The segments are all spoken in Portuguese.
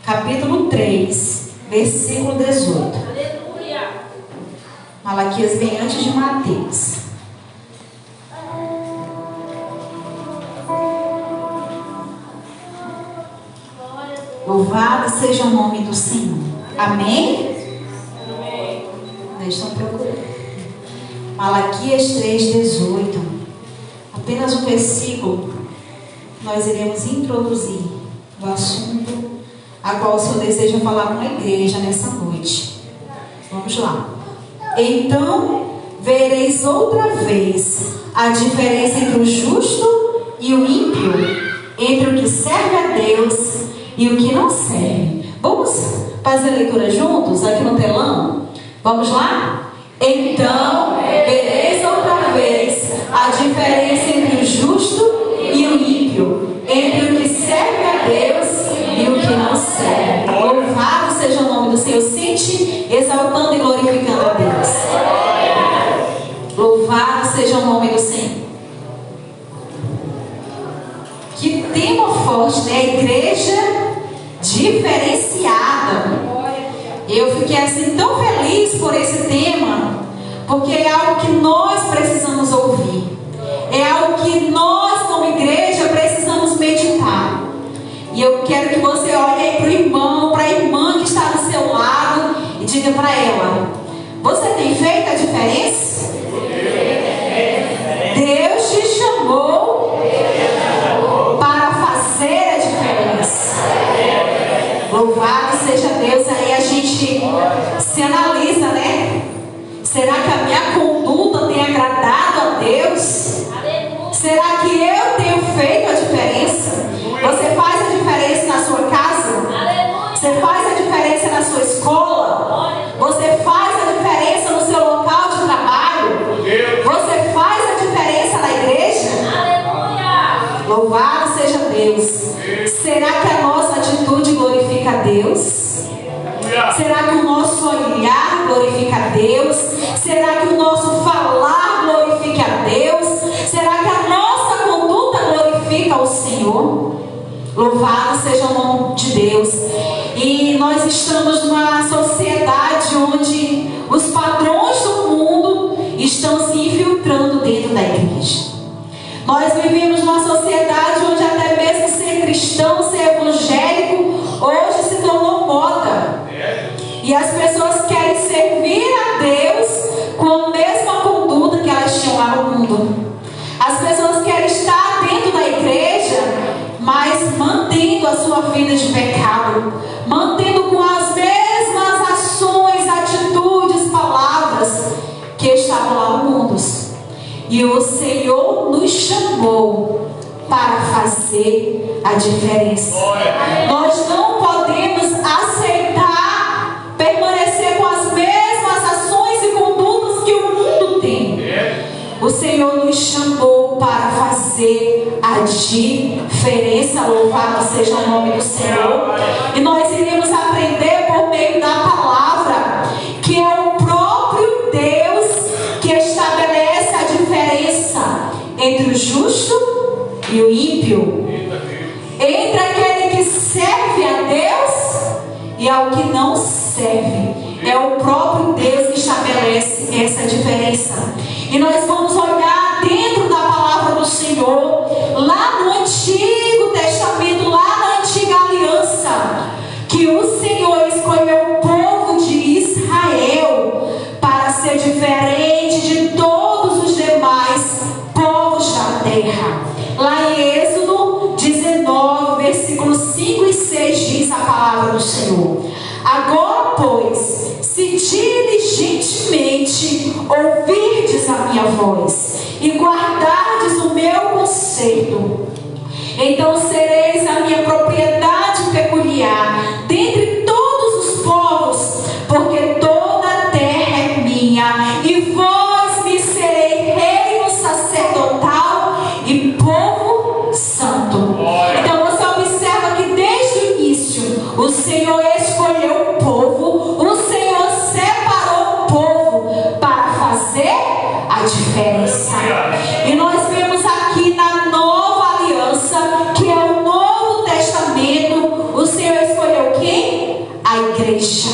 capítulo 3, versículo 18. Aleluia. Malaquias vem antes de Mateus. Louvado seja o nome do Senhor. Amém? Amém. Deixa eu procurar. Malaquias 3, 18. Apenas um versículo. Nós iremos introduzir o assunto a qual o Senhor deseja falar com a igreja nessa noite. Vamos lá. Então vereis outra vez a diferença entre o justo e o ímpio, entre o que serve a Deus e o que não serve. Vamos fazer a leitura juntos aqui no telão? Vamos lá? Então vereis outra vez a diferença entre o justo e o ímpio, entre o que serve a Deus e o que não serve. Louvado seja o nome do Senhor. Sente exaltando e glorificando a Deus. Louvado seja o nome do Senhor. Que tema forte, né? Igreja diferenciada. Eu fiquei assim tão feliz por esse tema, porque é algo que nós precisamos ouvir. É algo que nós, como igreja, precisamos meditar. E eu quero que você olhe aí para o irmão, para a irmã que está do seu lado e diga para ela: você tem feito a diferença? Deus te chamou para fazer a diferença. Louvado seja Deus. Aí a gente se analisa, né? Será que a minha conduta tem agradado a Deus? Será que eu tenho feito a diferença? Você faz a diferença na sua casa? Você faz a diferença na sua escola? Você faz a diferença no seu local de trabalho? Você faz a diferença na igreja? Louvado seja Deus. Será que a nossa atitude glorifica a Deus? Será que o nosso olhar glorifica a Deus? Será que o nosso falar glorifica a Deus? Será que a nossa conduta glorifica ao Senhor? Louvado seja o nome de Deus. E nós estamos numa sociedade onde os padrões do mundo estão se infiltrando dentro da igreja. Nós vivemos numa sociedade onde até mesmo ser cristão, ser evangélico, hoje se tornou moda. E as pessoas querem servir a Deus com a mesma conduta que elas tinham lá no mundo. As pessoas querem estar dentro da igreja, mas mantendo a sua vida de pecado, mantendo com as mesmas ações, atitudes, palavras que estavam lá no mundo. E o Senhor nos chamou para fazer a diferença. Nós não podemos aceitar permanecer com as mesmas ações e condutas que o mundo tem. O Senhor nos chamou para fazer a diferença. Louvado seja o nome do Senhor. E nós iremos aprender por meio da palavra que é o próprio Deus que estabelece a diferença entre o justo e o ímpio, entre aquele que serve a Deus e ao que não serve. É o próprio Deus que estabelece essa diferença. E nós vamos olhar dentro da palavra do Senhor, lá no Antigo Testamento, lá na Antiga Aliança, que o Senhor escolheu o povo de Israel para ser diferente de todos os demais povos da terra. Lá em Êxodo 19, versículos 5 e 6 diz a palavra do Senhor: agora, pois, se diligentemente ouvirdes a minha voz e guardardes o meu conserto, então sereis a minha propriedade peculiar dentre todos os povos, porque toda a terra é minha, e vós me serei reino sacerdotal e povo santo. Então você observa que desde o início o Senhor escolheu o povo, o Senhor separou o povo para fazer a diferença. E nós vemos aqui na nova aliança, que é o novo igreja.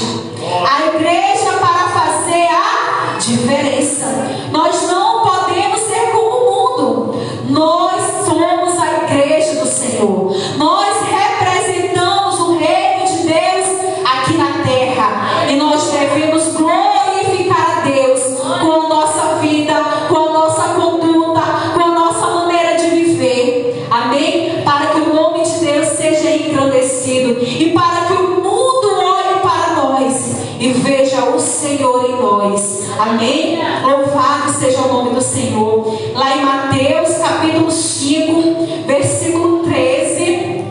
A igreja para fazer a diferença. Nós não podemos ser como o mundo. Nós somos a igreja do Senhor. Nós representamos o reino de Deus aqui na terra. E nós devemos glorificar a Deus com a nossa vida, com a nossa conduta, com a nossa maneira de viver. Amém? Para que o nome de Deus seja engrandecido e para que o mundo olhe para nós e veja o Senhor em nós. Amém? Louvado seja o nome do Senhor. Lá em Mateus capítulo 5, versículo 13,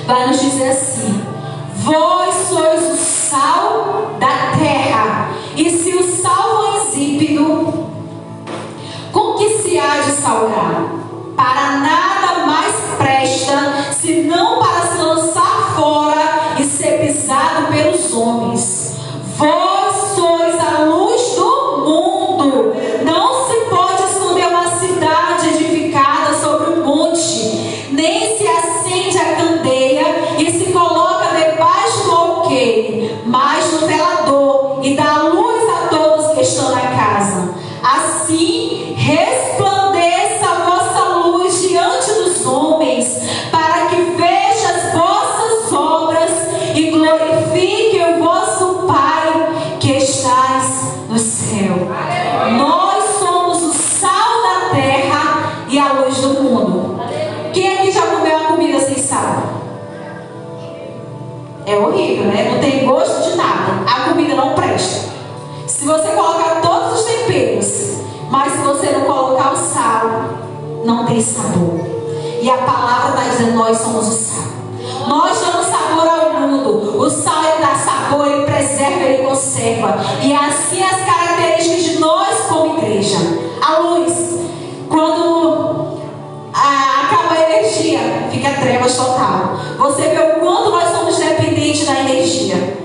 vai nos dizer assim: vós sois o sal da terra, e se o sal for insípido, com que se há de salgar? Para nada mais presta, senão para se lançar fora e ser pisado pelos homens. Vós sois a luz do mundo. Não se pode esconder uma cidade edificada sobre um monte, nem se acende a candeia e se coloca debaixo do alqueire, mas no velador, e dá luz a todos que estão na casa. Assim resplandeça a vossa luz diante dos homens, para que vejam as vossas obras e glorifiquem o vosso Pai que estais no céu. Nós somos o sal da terra e a luz do mundo. Quem aqui já comeu uma comida sem sal? É horrível, né? Não tem gosto de nada. A comida não presta. Se você colocar todos os temperos, mas se você não colocar o sal, não tem sabor. E a palavra está dizendo: nós somos o sal. Nós damos sabor ao mundo. O sal, ele dá sabor, ele preserva, ele conserva. E assim as características de nós como igreja. A luz, quando acaba a energia, fica trevas total. Você vê o quanto nós somos dependentes da energia.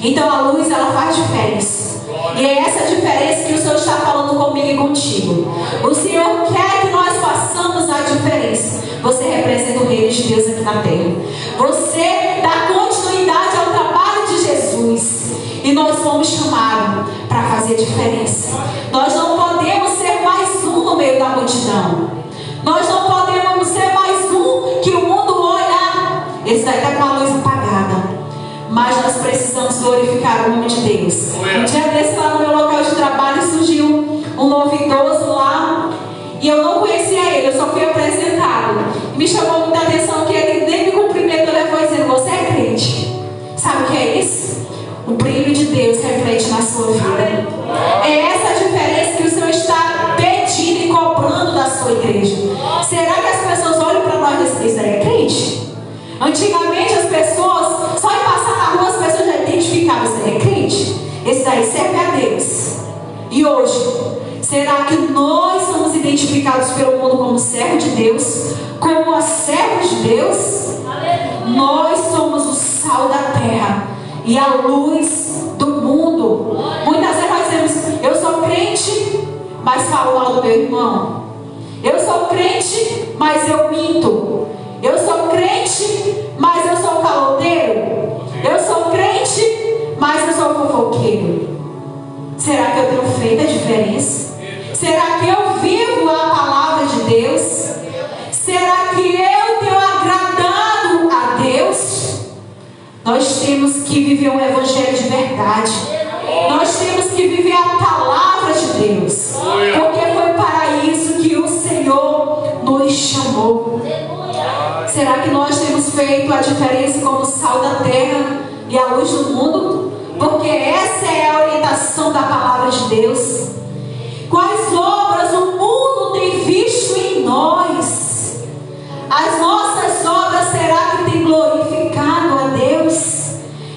Então a luz, ela faz diferença. E é essa diferença que o Senhor está falando comigo e contigo. O Senhor quer que nós façamos a diferença. Você representa o reino de Deus aqui na terra. Você dá continuidade ao trabalho de Jesus. E nós fomos chamados para fazer diferença. Nós não podemos ser mais um no meio da multidão. Nós não podemos ser mais um que o mundo olha. Esse daí está com a luz apagada. Mas nós precisamos glorificar o nome de Deus. Um dia desse, lá no meu local de trabalho, surgiu um novo idoso lá. E eu não conhecia ele, eu só fui apresentado. E me chamou muita atenção que ele nem me cumprimentou, ele foi dizendo: você é crente. Sabe o que é isso? O brilho de Deus reflete na sua vida. É essa a diferença que o Senhor está pedindo e cobrando da sua igreja. Será que as pessoas olham para nós e dizem: isso aí é crente? Antigamente as pessoas, só em passar na rua, as pessoas já identificavam: isso aí é crente, esse daí serve a Deus. E hoje, será que nós somos identificados pelo mundo como servo de Deus, como servos de Deus? Nós somos o sal da terra e a luz do mundo. Muitas vezes nós dizemos: eu sou crente, mas falo mal do meu irmão. Eu sou crente, mas eu minto. Eu sou crente, mas eu sou caloteiro. Eu sou crente, mas eu sou fofoqueiro. Será que eu tenho feito a diferença? Será que eu vivo a palavra de Deus? Será que eu tenho agradado a Deus? Nós temos que viver um evangelho de verdade. Nós temos que viver a palavra de Deus. Porque foi para isso que o Senhor nos chamou. Será que nós temos feito a diferença como sal da terra e a luz do mundo? Porque essa é a orientação da palavra de Deus. Quais obras o mundo tem visto em nós? As nossas obras, será que tem glorificado a Deus?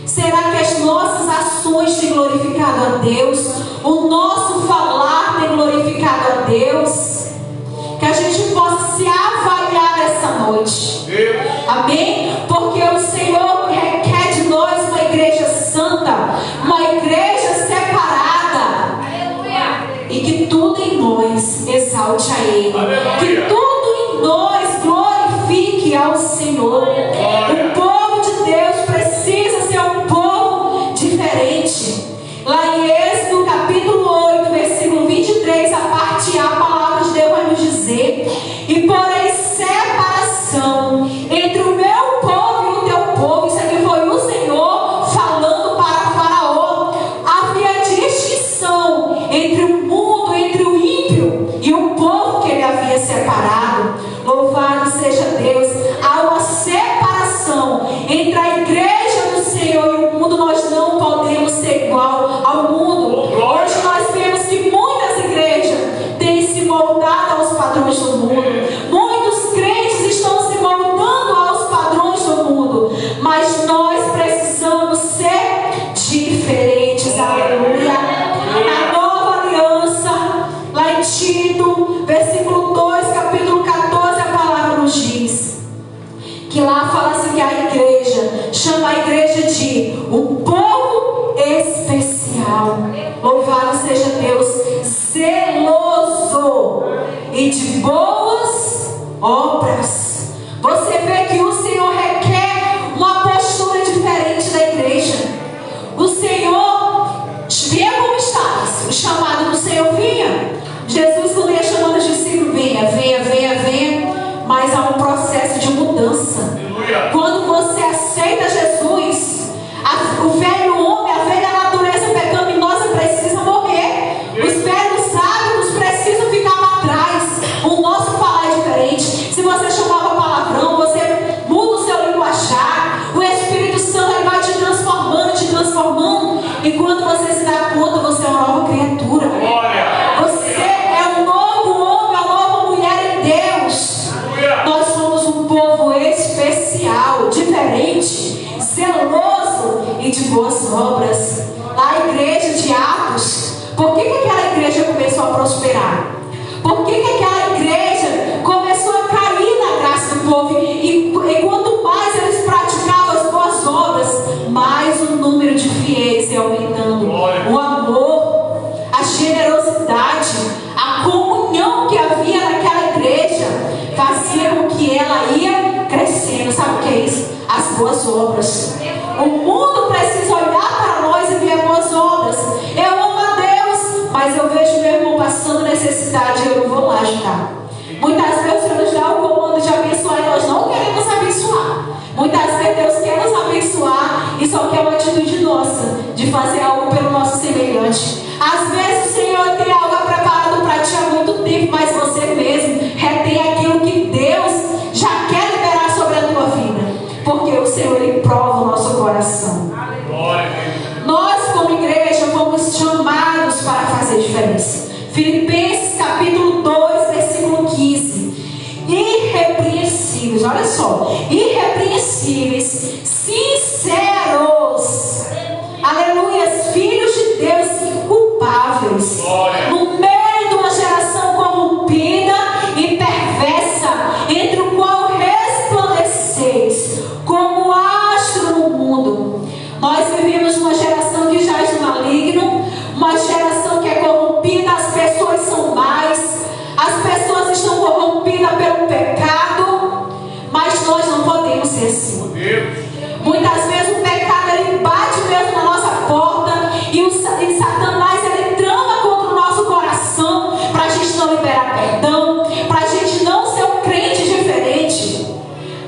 Será que as nossas ações têm glorificado a Deus? O nosso falar tem glorificado a Deus? Que a gente possa se avaliar essa noite. Amém? Porque o Senhor requer de nós uma igreja santa, uma igreja separada. E que tudo em nós exalte a Ele. Que tudo em nós glorifique ao Senhor. O povo de Deus precisa ser um povo diferente. chama a igreja de um povo especial. Louvado seja Deus, zeloso e de boas obras. Você vê que o Senhor requer uma postura diferente da igreja. O Senhor vinha como estava, o chamado do Senhor vinha. Jesus, quando ia chamando os discípulos, venha, venha, venha, venha. Mas há um processo de mudança. Quando você aceita Jesus, o velho homem, a velha natureza pecaminosa precisa morrer. Os velhos hábitos precisam ficar para trás. O nosso falar é diferente. Se você chamava palavrão, você muda o seu linguajar. O Espírito Santo ele vai te transformando, te transformando. E quando você se dá conta, você é uma nova criatura. Você é um novo homem, uma nova mulher em Deus. Nós somos um povo especial, diferente, zeloso e de boas obras. Lá a igreja de Atos, por que aquela igreja começou a prosperar? Por que aquela igreja começou a cair na graça do povo? E quanto mais eles praticavam as boas obras, mais o número de fiéis ia aumentando. O amor, a generosidade, a comunhão que havia naquela igreja fazia com que ela ia crescendo. Sabe o que é isso? As boas obras. O mundo precisa olhar para nós e ver boas obras. Eu amo a Deus, mas eu vejo meu irmão passando necessidade e eu não vou lá ajudar. Muitas vezes Deus nos dá o comando de abençoar e nós não queremos abençoar. Muitas vezes Deus quer nos abençoar e só quer uma atitude nossa de fazer algo pelo nosso semelhante. Às vezes o Senhor tem algo preparado para ti há muito tempo, mas você mesmo retém aquilo que Deus já quer liberar sobre a tua vida. Porque o Senhor ele prova o nosso coração. Nós como igreja fomos chamados para fazer diferença. Filipenses capítulo 2, versículo 15. Irrepreensíveis, olha só. Irrepreensíveis, sinceros. Aleluia, filhos de Deus inculpáveis. No meio de uma geração corrompida e perversa, entre o qual resplandeceis como astro no mundo. Nós vivemos uma geração que jaz no maligno, uma geração que é corrompida, as pessoas são más, as pessoas estão corrompidas pelo pecado, mas nós não podemos ser assim. Muitas vezes o pecado ele bate mesmo na nossa porta e Satanás ele trama contra o nosso coração para a gente não liberar perdão, para a gente não ser um crente diferente.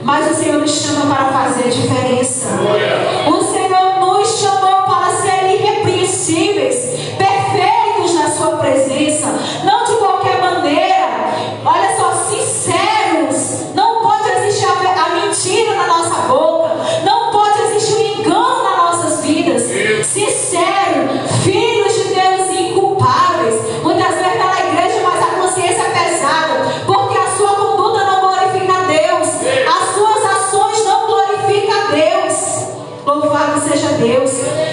Mas o Senhor nos chama para fazer diferença. O Senhor nos chamou para ser irrepreensíveis, perfeitos na sua presença, não de qualquer maneira. Olha só, sinceros. Não pode existir a mentira na nossa boca, não pode existir o engano nas nossas vidas. Sincero, filhos de Deus inculpáveis. Muitas vezes está na igreja, mas a consciência é pesada, porque a sua conduta não glorifica a Deus, as suas ações não glorificam a Deus. Louvado seja Deus.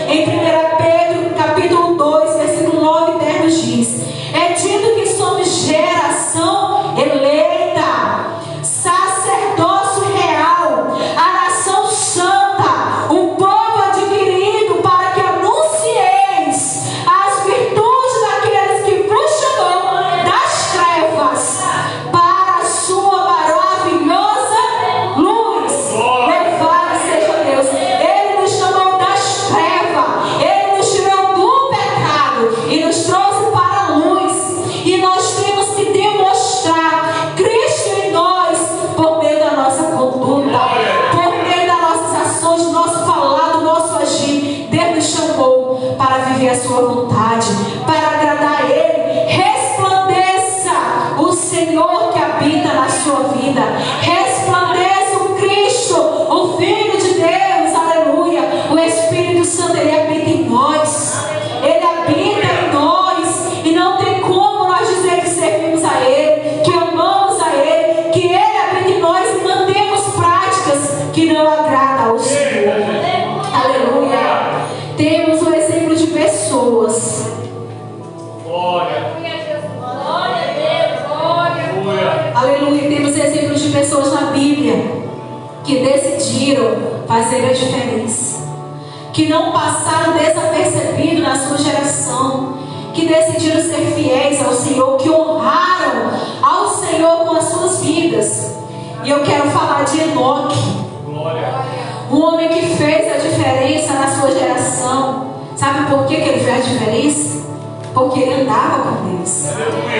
Em 1 Pedro capítulo 2, versículo 9 e 10 nos diz: é dito que somos geração eleita, sacerdócio real, a nação santa, o povo adquirido, para que anuncieis as virtudes daqueles que vos chamou das trevas para a sua maravilhosa luz. Louvado seja Deus. Ele nos chamou das trevas, Ele fazer a diferença, que não passaram desapercebidos na sua geração, que decidiram ser fiéis ao Senhor, que honraram ao Senhor com as suas vidas. E eu quero falar de Enoque, um homem que fez a diferença na sua geração. Sabe por que ele fez a diferença? Porque ele andava com Deus.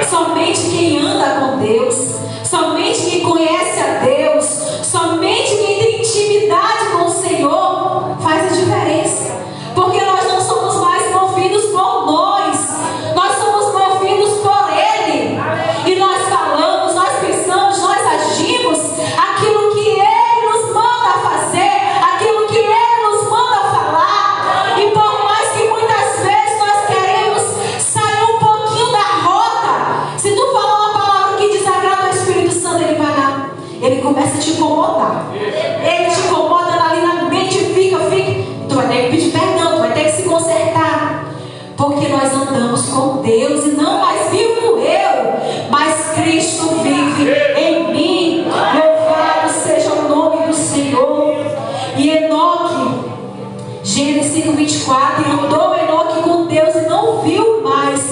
Somente quem anda com Deus, somente quem conhece a Deus, somente quem tem intimidade com o Senhor faz a diferença. Porque nós não somos mais movidos por nós somos movidos por Ele. E nós falamos, nós pensamos, nós agimos aquilo que Ele nos manda fazer, aquilo que Ele nos manda falar. E por mais que muitas vezes nós queremos sair um pouquinho da rota, se tu falar uma palavra que desagrada ao Espírito Santo, ele começa a te incomodar. Ele te incomoda ali na mente, fica. Tu vai ter que pedir perdão, tu vai ter que se consertar. Porque nós andamos com Deus e não mais vivo eu, mas Cristo vive em mim. Louvado seja o nome do Senhor. E Enoque, Gênesis 5:24, e andou Enoque com Deus e não viu mais,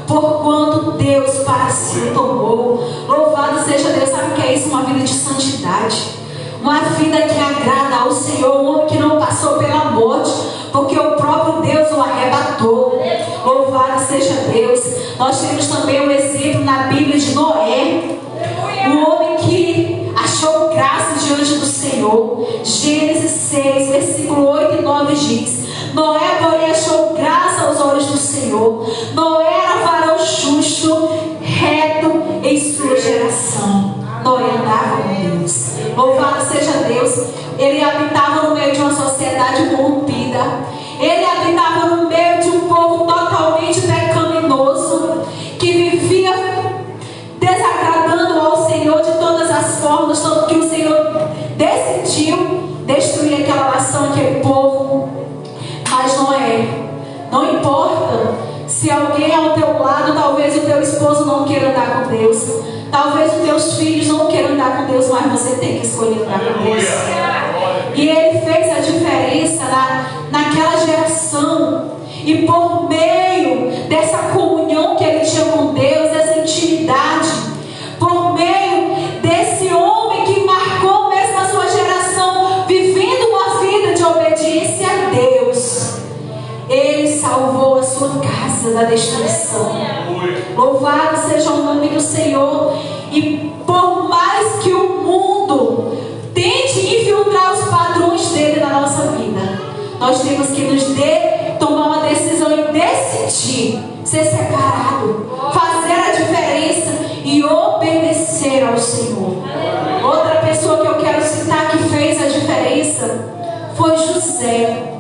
porquanto Deus para si o tomou. Louvado seja Deus. Sabe o que é isso? Uma vida de santidade, uma vida que agrada ao Senhor, um homem que não passou pela morte, porque o próprio Deus o arrebatou. Louvado seja Deus. Nós temos também um exemplo na Bíblia de Noé, um homem que achou graça diante do Senhor. Gênesis 6, versículo 8 e 9 diz: Noé, porém, achou graça aos olhos do Senhor. Noé era varão justo, reto em sua geração. Noé andava com Deus. Louvado seja Deus. Ele habitava no meio de uma sociedade corrompida. Ele habitava no meio de um povo totalmente pecaminoso, que vivia desagradando ao Senhor de todas as formas, tanto que o Senhor decidiu destruir aquela nação, aquele povo. Mas não importa se alguém ao teu lado, talvez o teu esposo não queira andar com Deus, talvez os teus filhos não queiram andar com Deus, mas você tem que escolher andar com Deus. E ele fez a diferença naquela geração. E por meio dessa comunhão que ele tinha com Deus, essa intimidade, por meio desse homem que marcou mesmo a sua geração, vivendo uma vida de obediência a Deus, ele salvou a sua casa da destruição. Louvado seja o nome do Senhor. E por mais que o mundo tente infiltrar os padrões dele na nossa vida, nós temos que tomar uma decisão e decidir ser separado, fazer a diferença e obedecer ao Senhor. Outra pessoa que eu quero citar que fez a diferença foi José,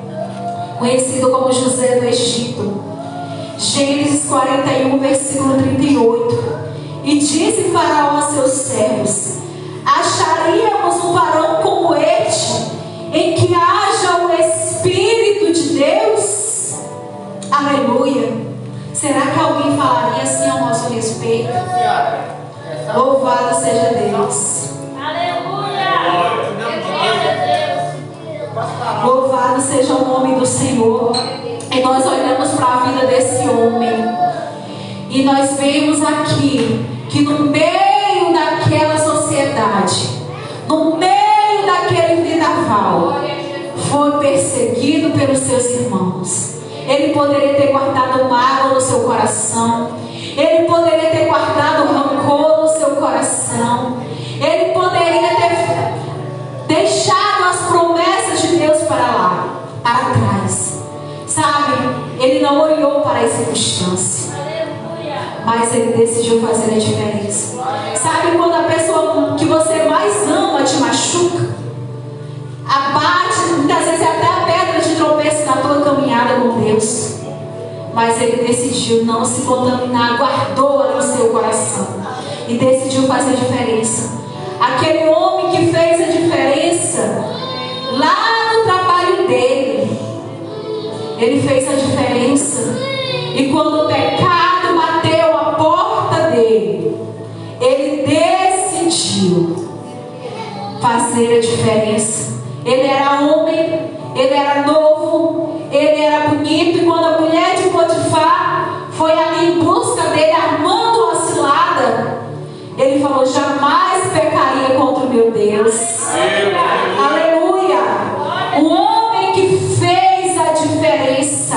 conhecido como José do Egito. Gênesis 41, versículo 38. E disse Faraó a seus servos: acharíamos um varão como este, em que haja o Espírito de Deus? Aleluia. Será que alguém falaria assim ao nosso respeito? Louvado seja Deus. Aleluia. Louvado seja o nome do Senhor. E nós olhamos para a vida desse homem e nós vemos aqui que no meio daquela sociedade, no meio daquele vendaval, foi perseguido pelos seus irmãos. Ele poderia ter guardado mágoa no seu coração, ele poderia ter guardado rancor no seu coração, ele poderia ter deixado as promessas de Deus para trás. Sabe, ele não olhou para a circunstância, mas ele decidiu fazer a diferença. Sabe quando a pessoa que você mais ama te machuca, abate, muitas vezes até a pedra de tropeço na tua caminhada com Deus, mas ele decidiu não se contaminar, guardou no seu coração e decidiu fazer a diferença. Aquele homem que fez a diferença lá no trabalho dele, ele fez a diferença. E quando o pecado bateu a porta dele, ele decidiu fazer a diferença Ele era homem, ele era novo, ele era bonito. E quando a mulher de Potifar foi ali em busca dele, armando uma cilada, ele falou: jamais pecaria contra o meu Deus. Aleluia! O homem que fez a diferença,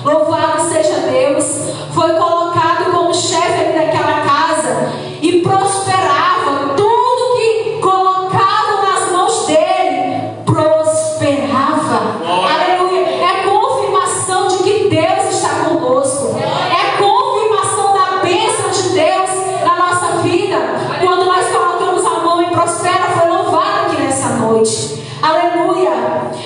louvado seja Deus, foi colocado como chefe ali daquela casa e prosperava. Tudo que colocava nas mãos dele prosperava. Aleluia! É confirmação de que Deus está conosco. É confirmação da bênção de Deus na nossa vida. Quando nós colocamos a mão e prospera, foi louvado aqui nessa noite. Aleluia!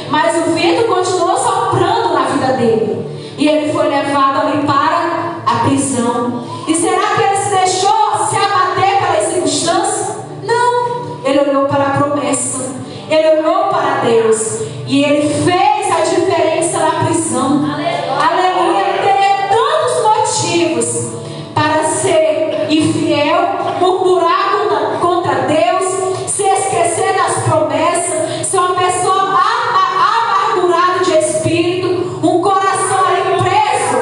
Mas o vento continuou soprando na vida dele. E ele foi levado ali para a prisão. E será que ele se deixou se abater pelas circunstâncias? Não. Ele olhou para a promessa. Ele olhou para Deus. E ele fez a diferença na prisão. Aleluia! Ele teria tantos motivos para ser infiel, murmurar contra Deus, se esquecer das promessas, ser uma pessoa amargurada de espírito, um coração ali preso.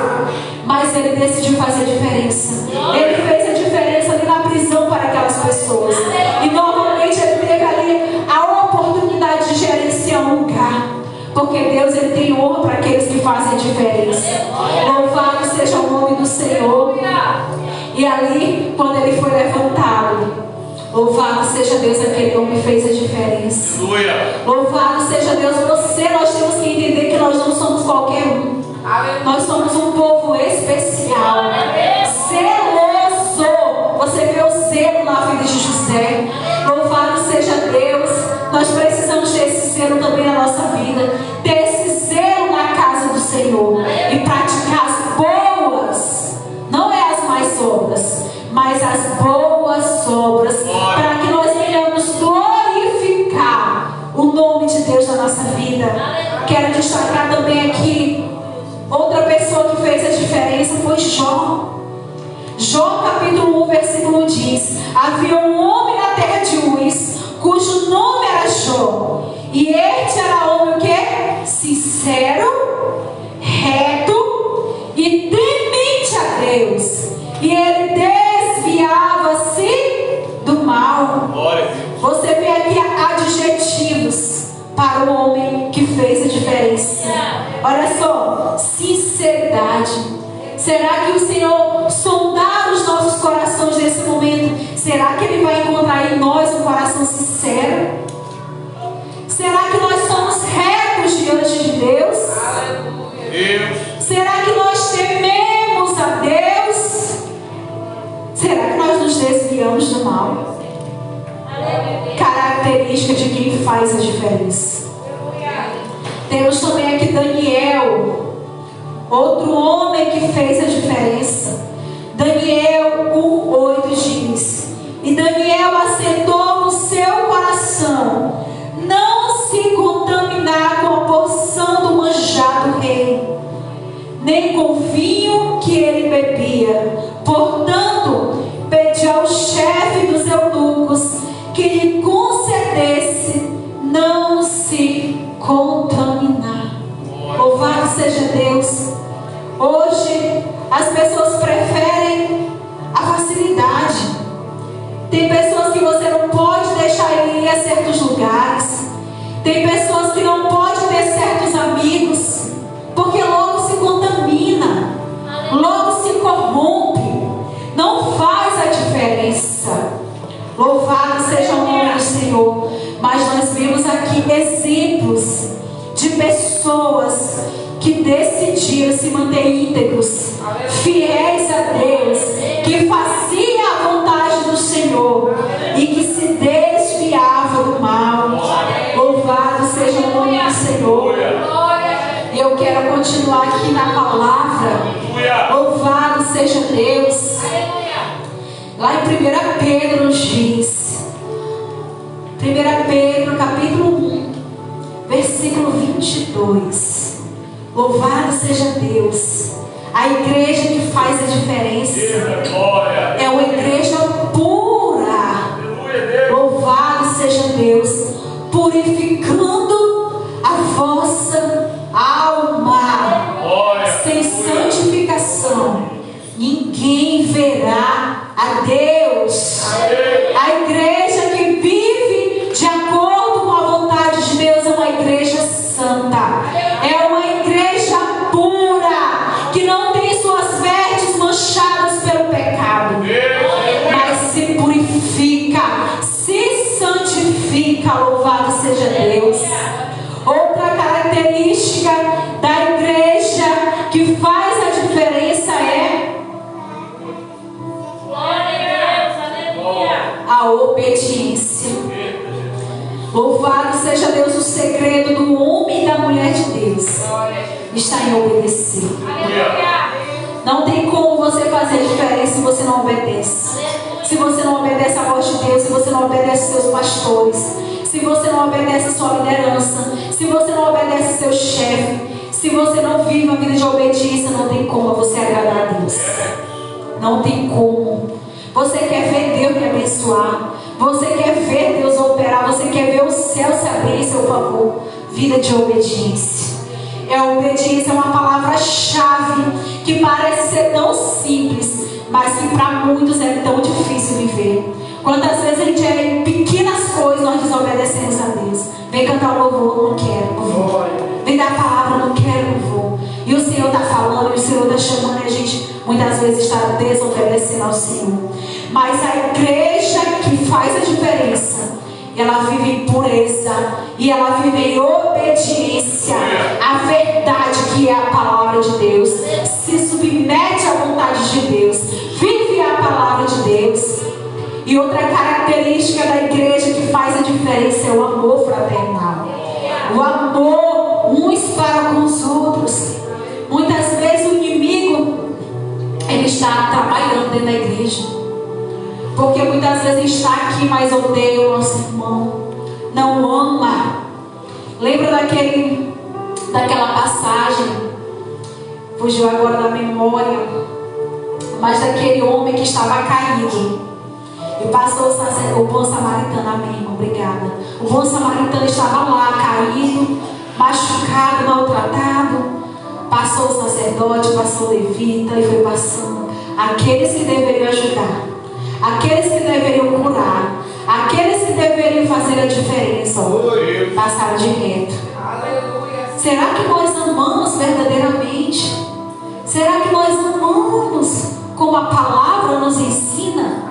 Mas ele decidiu fazer a diferença. Ele fez a diferença ali na prisão para aquelas pessoas. E novamente ele teve ali a oportunidade de gerenciar um lugar. Porque Deus, ele tem honra para aqueles que fazem a diferença. Louvado seja o nome do Senhor. E ali, quando ele foi levantado, louvado seja Deus, aquele homem fez a diferença. Louvado seja Deus. Nós temos que entender que nós não somos qualquer um. Nós somos um povo especial, zeloso. Você vê o zelo na vida de José. Louvado seja Deus. Nós precisamos ter esse zelo também na nossa vida, ter esse zelo na casa do Senhor e praticar as boas, não é as mais obras, mas as boas obras, para que nós venhamos glorificar o nome de Deus na nossa vida. Quero destacar também aqui outra pessoa que fez a diferença, foi Jó. Jó capítulo 1 versículo diz: havia um homem na terra de Uz, cujo nome era Jó, e este era homem o quê? Sincero, reto e temente a Deus, e ele desviava-se do mal. Você vê aqui adjetivos para o homem que fez a diferença. Olha só: sinceridade. Será que o Senhor sondar os nossos corações nesse momento? Será que Ele vai encontrar em nós um coração sincero? Será que nós somos retos diante de Deus? Será que nós tememos a Deus? Será que nós nos desviamos do mal? Característica de quem faz a diferença. Temos também aqui Daniel, outro homem que fez a diferença. Daniel 1:8 diz: e Daniel assentou no seu coração não se contaminar com a porção do manjar do rei, nem com o vinho que ele bebia. Portanto, pediu ao chefe dos eunucos que lhe concedesse não se contaminar. Louvado seja Deus. Hoje as pessoas preferem a facilidade. Tem pessoas que você não pode deixar ir a certos lugares. Tem pessoas que não pode ter certos amigos, porque logo se contamina, logo se corrompe, não faz a diferença. Louvado seja o nome do Senhor. Mas nós vemos aqui exemplos de pessoas que decidiram se manter íntegros, fiéis a Deus, que faziam a vontade do Senhor e que se desviavam do mal. Louvado seja o nome do Senhor. E eu quero continuar aqui na palavra. Louvado seja Deus. Lá em 1 Pedro nos diz, 1 Pedro capítulo 1 versículo 22. Louvado seja Deus. A igreja que faz a diferença é uma igreja pura. Louvado seja Deus, purificando vossa alma. Sem santificação, ninguém verá a Deus. A igreja que vive de acordo com a vontade de Deus é uma igreja santa. É uma igreja pura, que não tem suas vestes manchadas pelo pecado, mas se purifica, se santifica. Louvado seja Deus. Outra característica da igreja que faz a diferença é a obediência. Louvado seja Deus. O segredo do homem e da mulher de Deus está em obedecer. Não tem como você fazer diferença se você não obedece. Se você não obedece a voz de Deus, se você não obedece seus pastores, se você não obedece a sua liderança, se você não obedece seu chefe, se você não vive uma vida de obediência, não tem como você agradar a Deus. Não tem como. Você quer ver Deus me abençoar, você quer ver Deus operar, você quer ver o céu se abrir em seu favor. Vida de obediência. A obediência é uma palavra-chave que parece ser tão simples, mas que para muitos é tão difícil viver. Quantas vezes a gente é em pequenas coisas, nós desobedecemos a Deus. Vem cantar o louvor, não quero, não vou. Vem dar a palavra, não quero, não vou. E o Senhor está falando, e o Senhor está chamando, e a gente muitas vezes está desobedecendo ao Senhor. Mas a igreja que faz a diferença, ela vive em pureza e ela vive em obediência à verdade que é a palavra de Deus. Se submete à vontade de Deus, vive a palavra de Deus. E outra característica da igreja que faz a diferença é o amor fraternal. O amor uns para com os outros. Muitas vezes o inimigo, ele está trabalhando dentro da igreja, porque muitas vezes ele está aqui, mas odeia o nosso irmão, não ama. Lembra daquela passagem, fugiu agora da memória, mas daquele homem que estava caído e passou o bom samaritano. Amém, obrigada. O bom samaritano estava lá caído, machucado, maltratado. Passou o sacerdote, passou o levita e foi passando. Aqueles que deveriam ajudar, aqueles que deveriam curar, aqueles que deveriam fazer a diferença, passaram de reto. Será que nós amamos verdadeiramente? Será que nós amamos como a palavra nos ensina?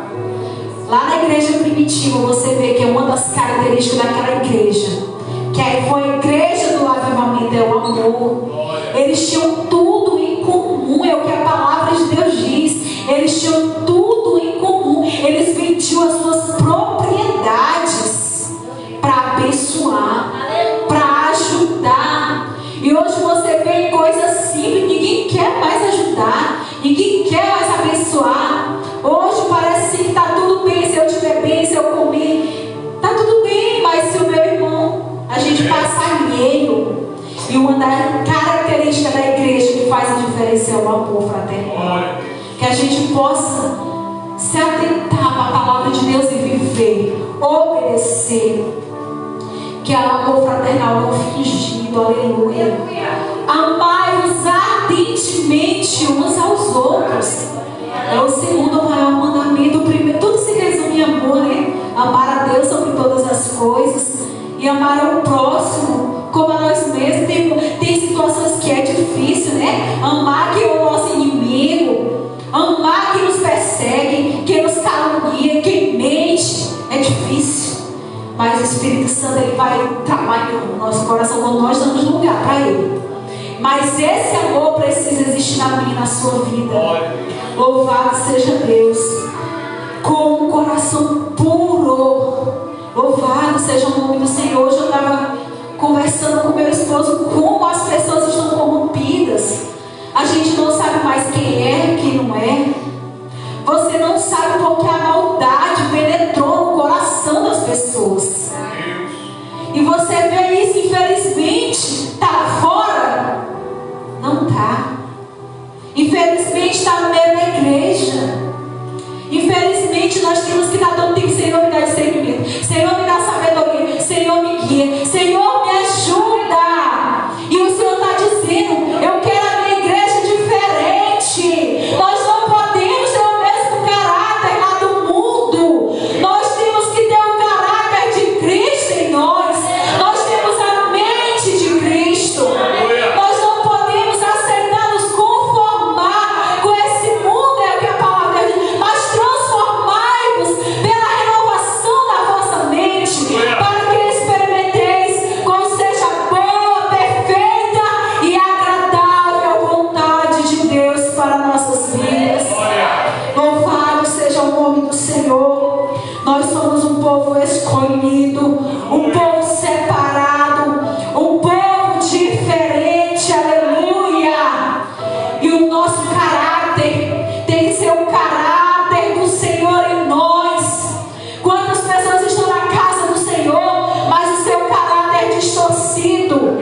Lá na igreja primitiva você vê que é uma das características daquela igreja, que foi a igreja do avivamento, é o amor. Eles tinham tudo em comum, é o que a palavra de Deus diz. Eles tinham tudo em comum. Eles vendiam as suas propriedades para abençoar, para ajudar. E hoje você vê coisas simples, ninguém quer mais ajudar, ninguém quer mais abençoar. Hoje parece que está tudo bem se eu estiver bem, se eu comer, está tudo bem, mas se o meu irmão, a gente passa alheio. E uma das características da igreja que faz a diferença é o amor fraternal. Que a gente possa se atentar para a palavra de Deus e viver, obedecer. Que é o amor fraternal não fingido, aleluia. Amai-vos ardentemente uns aos outros. É o segundo maior mandamento. O primeiro, tudo se resume em amor, né? Amar a Deus sobre todas as coisas e amar ao próximo como a nós mesmos. Tem situações que é difícil, né? Amar que é o nosso inimigo, amar que nos persegue, que nos calunia, que mente. É difícil, mas o Espírito Santo ele vai trabalhando no nosso coração quando nós damos lugar para Ele. Mas esse amor precisa existir na minha e na sua vida. Louvado seja Deus, com um coração puro. Louvado seja o nome do Senhor. Hoje eu estava conversando com meu esposo como as pessoas estão corrompidas. A gente não sabe mais quem é e quem não é. Você não sabe porque a maldade penetrou no coração das pessoas. E você vê isso, infelizmente, está lá fora? Não está. Infelizmente está no meio da igreja. Infelizmente nós temos que estar dando tempo. Senhor, me dá discernimento, Senhor, me dá sabedoria, Senhor, me guia, Senhor, me ajuda. povo escolhido, um povo separado, um povo diferente, aleluia. E o nosso caráter tem que ser o caráter do Senhor em nós. Quantas pessoas estão na casa do Senhor, mas o seu caráter é distorcido?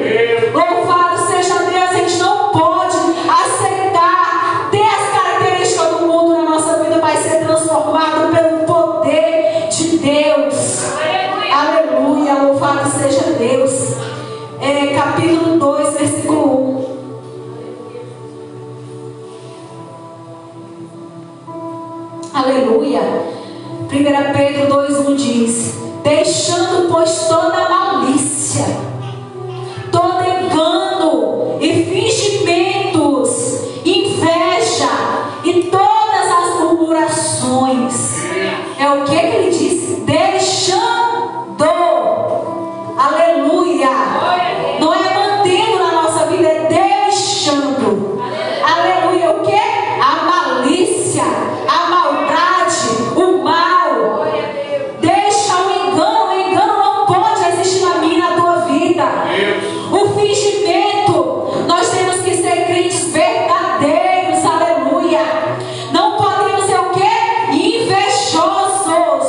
Louvado seja Deus, a gente não pode aceitar ter as características do mundo na nossa vida, mas ser transformado pelo poder de Deus. Aleluia, louvado seja Deus. Capítulo 2, versículo 1. Aleluia. 1 Pedro 2:1 diz: deixando, pois, toda malícia, todo engano e fingimentos, inveja e todas as murmurações. É o que ele diz? Deixando. Aleluia. Não é mantendo na nossa vida, é deixando. Aleluia. O que? A malícia, a maldade, o mal. Deixa o engano. O engano não pode existir na minha e na tua vida. O fingimento. Nós temos que ser crentes verdadeiros. Aleluia. Não podemos ser o quê? Invejosos.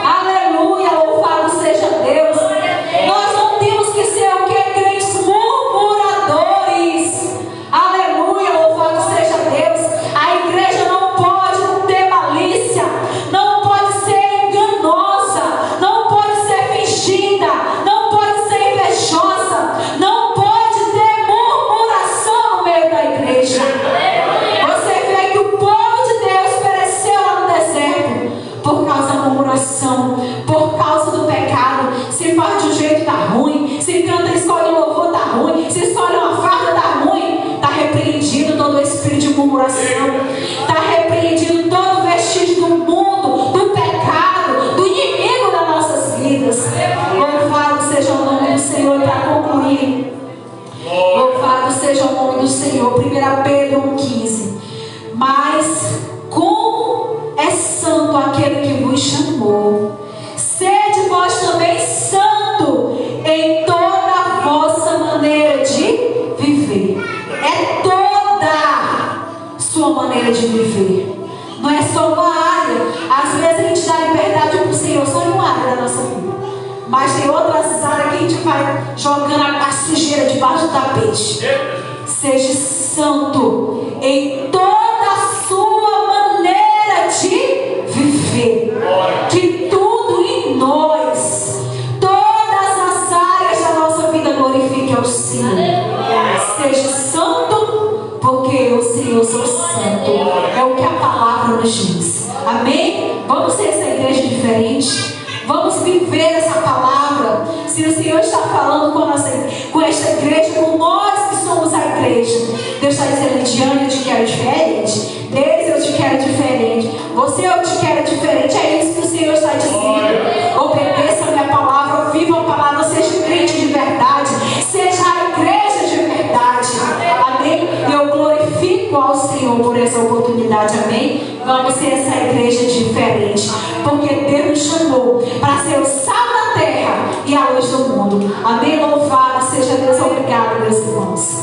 Aleluia. Louvado seja Deus. Nós não temos que ser o quê? Crentes murmuradores. Aleluia. Louvado seja Deus. A igreja não pode ter malícia, não pode ser enganosa, não pode ser fingida, não pode ser invejosa, não pode ter murmuração no meio da igreja. Você vê que o povo de Deus pereceu lá no deserto por causa da murmuração, por causa do pecado. Se faz de um jeito, tá ruim. Se canta, escolhe um louvor, tá ruim. Se escolhe uma farda, tá ruim. Tá repreendido todo o espírito de murmuração. Tá repreendido todo o vestígio do mundo, do pecado, do inimigo das nossas vidas. Louvado seja o nome do Senhor. E para concluir, louvado seja o nome do Senhor. 1 Pedro 1,15. Mas como é santo aquele que vos chamou, sede vós também santo em toda a vossa maneira de viver. É toda sua maneira de viver. Não é só uma área. Às vezes a gente dá liberdade para o Senhor só em uma área da nossa vida, mas tem outras áreas que a gente vai jogando a sujeira debaixo do tapete. Seja santo em toda a sua maneira de viver. Que tudo em nós, todas as áreas da nossa vida glorifique ao Senhor. Seja santo, porque eu, Senhor, sou santo. É o que a palavra nos diz. Amém? Vamos ser essa igreja diferente. Vamos viver essa palavra. Se o Senhor está falando com esta igreja, com nós que somos a igreja, Deus está dizendo: Diane, eu te quero diferente. Deus, eu te quero diferente. Você, eu te quero diferente. É isso que o Senhor está dizendo. Obedeça a minha palavra, viva a palavra, seja crente de verdade, seja a igreja de verdade. Amém? E eu glorifico ao Senhor por essa oportunidade. Amém? Vamos ser essa igreja diferente, porque Deus nos chamou para ser o sal da terra e a luz do mundo. Amém? Louvado seja Deus. Obrigado, meus irmãos.